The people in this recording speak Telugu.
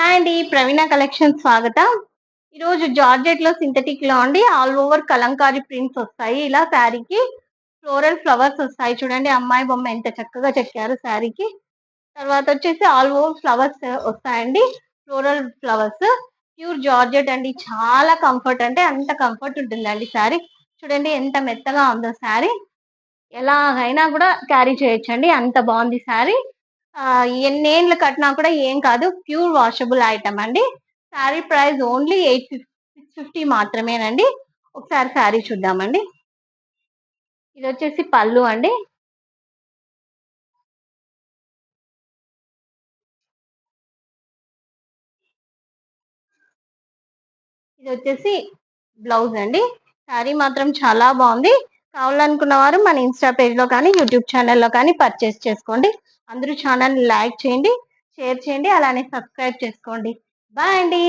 హాయ్ అండి. ప్రవీణ కలెక్షన్ స్వాగతం. ఈరోజు జార్జెట్‌లో సింథటిక్‌లో అండి ఆల్ ఓవర్ కలంకారీ ప్రింట్స్ వస్తాయి. ఇలా శారీకి ఫ్లోరల్ ఫ్లవర్స్ వస్తాయి. చూడండి అమ్మాయి బొమ్మ ఎంత చక్కగా చెక్కారు శారీకి. తర్వాత వచ్చేసి ఆల్ ఓవర్ ఫ్లవర్స్ వస్తాయండి. Floral flowers. ప్యూర్ జార్జెట్ అండి. చాలా కంఫర్ట్ అంటే అంత కంఫర్ట్ ఉంటుందండి శారీ. చూడండి ఎంత మెత్తగా ఉందో శారీ. ఎలాగైనా కూడా క్యారీ చేయొచ్చండి. అంత బాగుంది శారీ. ఎన్నేళ్ళు కట్టినా కూడా ఏం కాదు. ప్యూర్ వాషబుల్ ఐటమ్ అండి. శారీ ప్రైస్ ఓన్లీ 650 మాత్రమేనండి. ఒకసారి శారీ చూద్దామండి. ఇది వచ్చేసి పళ్ళు అండి. ఇది వచ్చేసి బ్లౌజ్ అండి. శారీ మాత్రం చాలా బాగుంది. కావాలనుకున్న వారు మన ఇన్స్టా పేజ్ లో కానీ యూట్యూబ్ ఛానల్లో కానీ పర్చేస్ చేసుకోండి. అందరూ ఛానల్ లైక్ చేయండి, షేర్ చేయండి, అలానే సబ్స్క్రైబ్ చేసుకోండి. బాయ్ అండి.